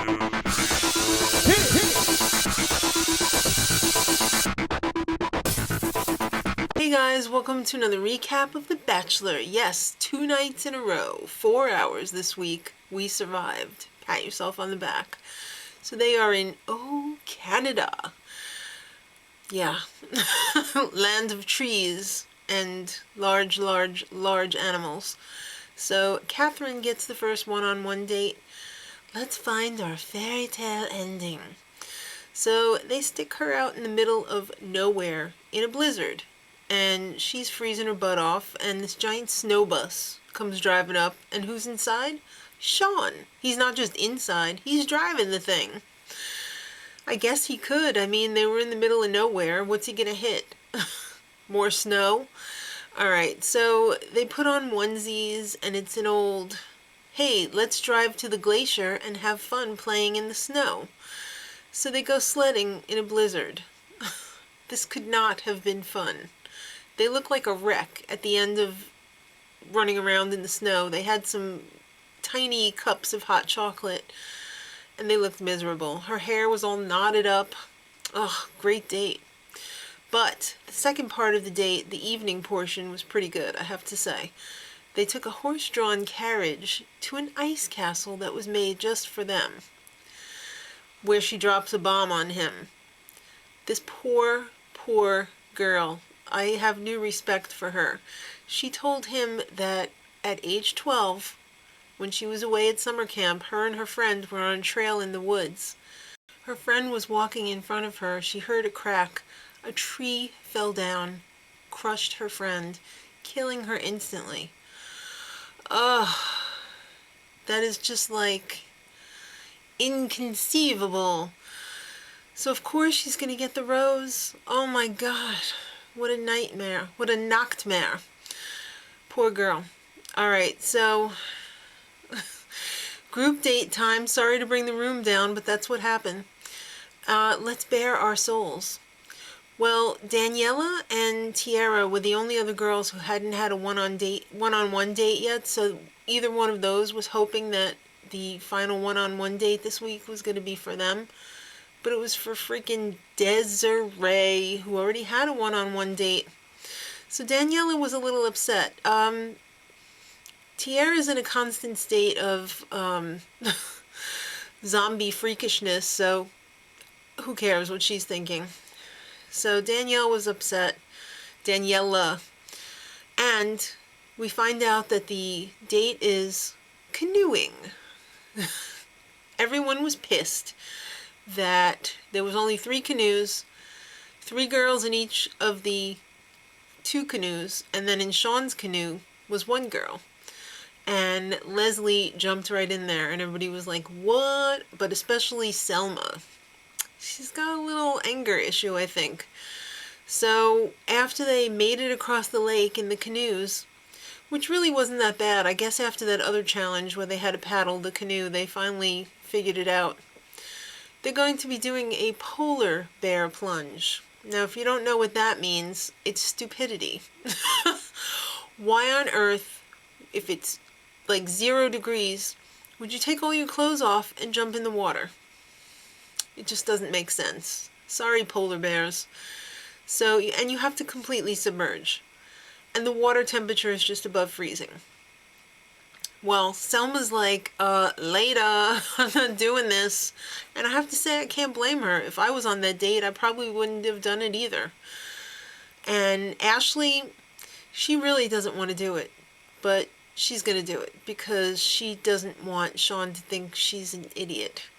Hey guys, welcome to another recap of The Bachelor. Yes, 2 nights in a row, 4 hours this week. We survived. Pat yourself on the back. So they are in, Canada. Yeah. Land of trees and large animals. So Catherine gets the first one-on-one date. Let's find our fairy tale ending. So they stick her out in the middle of nowhere in a blizzard. And she's freezing her butt off, and this giant snow bus comes driving up, and who's inside? Sean. He's not just inside, he's driving the thing. I guess he could. I mean, they were in the middle of nowhere. What's he gonna hit? More snow? Alright, so they put on onesies, and it's an old, hey, let's drive to the glacier and have fun playing in the snow. So they go sledding in a blizzard. This could not have been fun. They look like a wreck at the end of running around in the snow. They had some tiny cups of hot chocolate, and they looked miserable. Her hair was all knotted up. Ugh, great date. But the second part of the date, the evening portion, was pretty good, I have to say. They took a horse-drawn carriage to an ice castle that was made just for them, where she drops a bomb on him. This poor girl. I have new respect for her. She told him that at age 12, when she was away at summer camp, her and her friend were on a trail in the woods. Her friend was walking in front of her. She heard a crack. A tree fell down, crushed her friend, killing her instantly. Ugh. That is just like inconceivable. So of course she's gonna get the rose. Oh my god. What a nightmare. What a nachtmare. Poor girl. Alright, so group date time. Sorry to bring the room down, but that's what happened. Let's bare our souls. Well, Daniela and Tiara were the only other girls who hadn't had a one-on-one date yet, so either one of those was hoping that the final one-on-one date this week was going to be for them. But it was for freaking Desiree, who already had a one-on-one date. So Daniela was a little upset. Tiara's in a constant state of zombie freakishness, so who cares what she's thinking. So Danielle was upset. Daniela. And we find out that the date is canoeing. Everyone was pissed that there was only 3 canoes, 3 girls in each of the 2 canoes, and then in Sean's canoe was 1 girl. And Leslie jumped right in there, and everybody was like, what? But especially Selma. She's got a little anger issue, I think. So after they made it across the lake in the canoes, which really wasn't that bad, I guess after that other challenge where they had to paddle the canoe, they finally figured it out. They're going to be doing a polar bear plunge. Now, if you don't know what that means, it's stupidity. Why on earth, if it's like 0 degrees, would you take all your clothes off and jump in the water? It just doesn't make sense. Sorry, polar bears. So, and you have to completely submerge. And the water temperature is just above freezing. Well, Selma's like, later, I'm not doing this. And I have to say, I can't blame her. If I was on that date, I probably wouldn't have done it either. And Ashley, she really doesn't want to do it. But she's going to do it because she doesn't want Sean to think she's an idiot.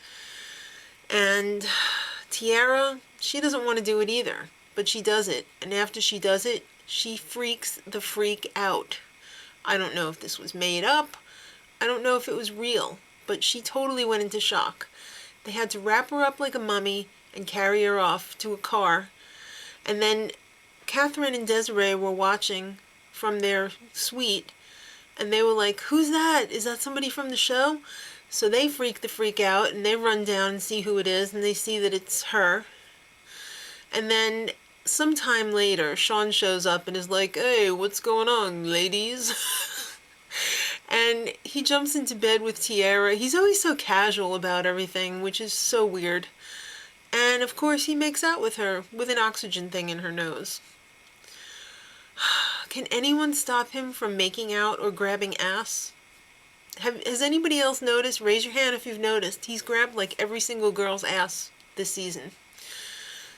And Tiara, she doesn't want to do it either. But she does it. And after she does it, she freaks the freak out. I don't know if this was made up. I don't know if it was real, but she totally went into shock. They had to wrap her up like a mummy and carry her off to a car. And then Catherine and Desiree were watching from their suite, and they were like, who's that? Is that somebody from the show? So they freak the freak out, and they run down and see who it is, and they see that it's her. And then sometime later, Sean shows up and is like, hey, what's going on, ladies? And he jumps into bed with Tiara. He's always so casual about everything, which is so weird. And of course he makes out with her with an oxygen thing in her nose. Can anyone stop him from making out or grabbing ass? Has anybody else noticed? Raise your hand if you've noticed. He's grabbed like every single girl's ass this season.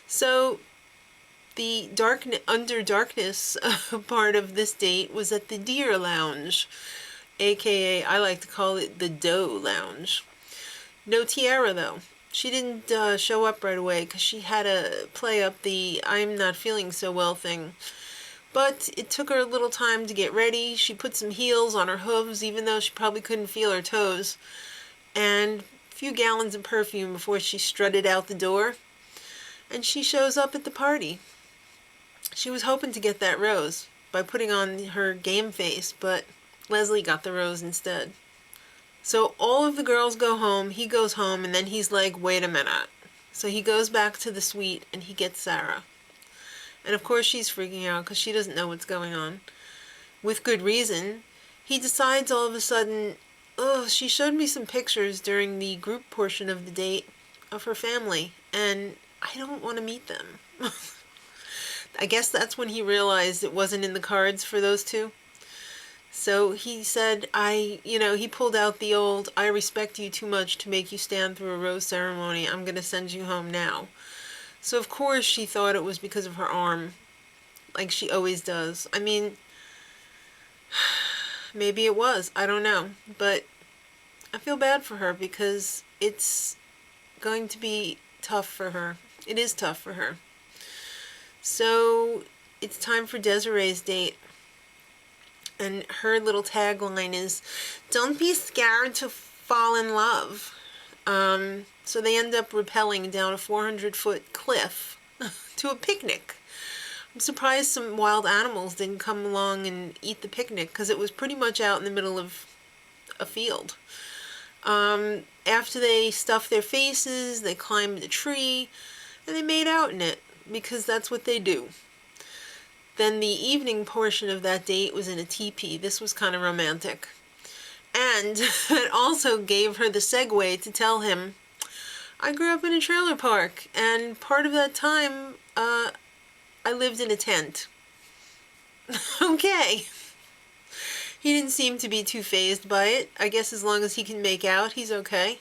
So the under darkness part of this date was at the Deer Lounge, aka I like to call it the Doe Lounge. No Tiara though. She didn't show up right away because she had to play up the I'm not feeling so well thing. But it took her a little time to get ready. She put some heels on her hooves, even though she probably couldn't feel her toes. And a few gallons of perfume before she strutted out the door. And she shows up at the party. She was hoping to get that rose by putting on her game face, but Leslie got the rose instead. So all of the girls go home, he goes home, and then he's like, wait a minute. So he goes back to the suite and he gets Sarah. And of course she's freaking out because she doesn't know what's going on. With good reason. He decides all of a sudden, oh, she showed me some pictures during the group portion of the date of her family, and I don't want to meet them. I guess that's when he realized it wasn't in the cards for those two. So he said, he pulled out the old, I respect you too much to make you stand through a rose ceremony. I'm going to send you home now. So of course she thought it was because of her arm, like she always does. I mean, maybe it was, I don't know. But I feel bad for her because it's going to be tough for her. It is tough for her. So it's time for Desiree's date. And her little tagline is, don't be scared to fall in love. So they end up rappelling down a 400-foot cliff to a picnic. I'm surprised some wild animals didn't come along and eat the picnic because it was pretty much out in the middle of a field. After they stuffed their faces, they climbed a tree and they made out in it because that's what they do. Then the evening portion of that date was in a teepee. This was kind of romantic. And it also gave her the segue to tell him, I grew up in a trailer park, and part of that time, I lived in a tent. Okay. He didn't seem to be too fazed by it. I guess as long as he can make out, he's okay.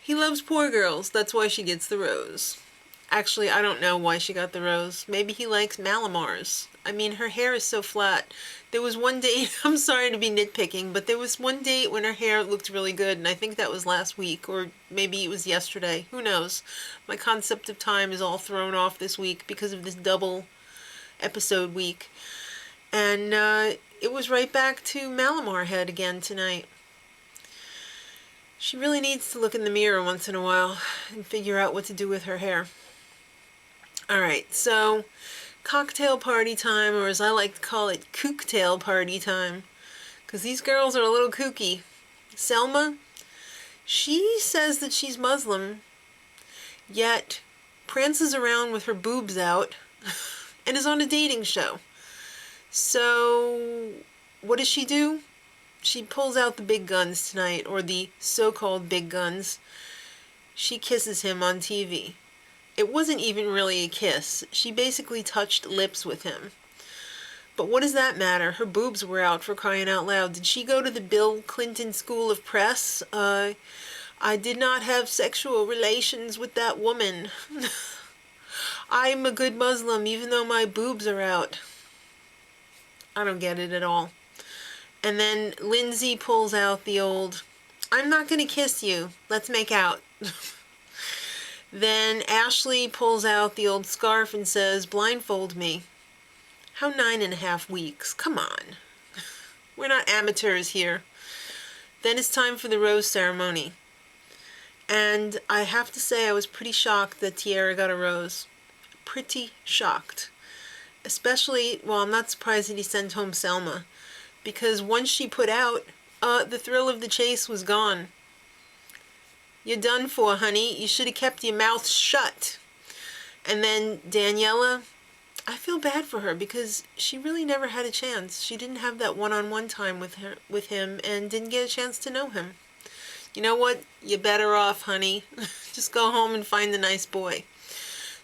He loves poor girls. That's why she gets the rose. Actually, I don't know why she got the rose. Maybe he likes Malamars. I mean, her hair is so flat. There was one date, I'm sorry to be nitpicking, but there was one date when her hair looked really good, and I think that was last week, or maybe it was yesterday. Who knows? My concept of time is all thrown off this week because of this double episode week. And it was right back to Malamar head again tonight. She really needs to look in the mirror once in a while and figure out what to do with her hair. Alright, so cocktail party time, or as I like to call it, kooktail party time. Because these girls are a little kooky. Selma, she says that she's Muslim, yet prances around with her boobs out and is on a dating show. So, what does she do? She pulls out the big guns tonight, or the so-called big guns. She kisses him on TV. It wasn't even really a kiss. She basically touched lips with him. But what does that matter? Her boobs were out, for crying out loud. Did she go to the Bill Clinton School of Press? I did not have sexual relations with that woman. I'm a good Muslim even though my boobs are out. I don't get it at all. And then Lindsay pulls out the old, I'm not going to kiss you. Let's make out. Then Ashley pulls out the old scarf and says, blindfold me. How 9.5 weeks? Come on. We're not amateurs here. Then it's time for the rose ceremony. And I have to say I was pretty shocked that Tiara got a rose. Pretty shocked. Especially, well, I'm not surprised that he sent home Selma. Because once she put out, the thrill of the chase was gone. You're done for, honey. You should have kept your mouth shut. And then Daniela, I feel bad for her because she really never had a chance. She didn't have that one-on-one time with him and didn't get a chance to know him. You know what? You're better off, honey. Just go home and find the nice boy.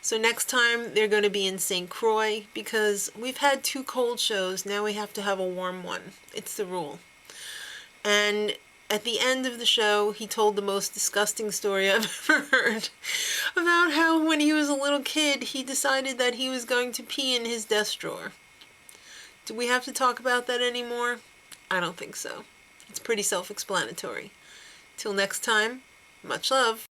So next time they're going to be in St. Croix because we've had 2 cold shows. Now we have to have a warm one. It's the rule. And at the end of the show, he told the most disgusting story I've ever heard about how when he was a little kid, he decided that he was going to pee in his desk drawer. Do we have to talk about that anymore? I don't think so. It's pretty self-explanatory. Till next time, much love.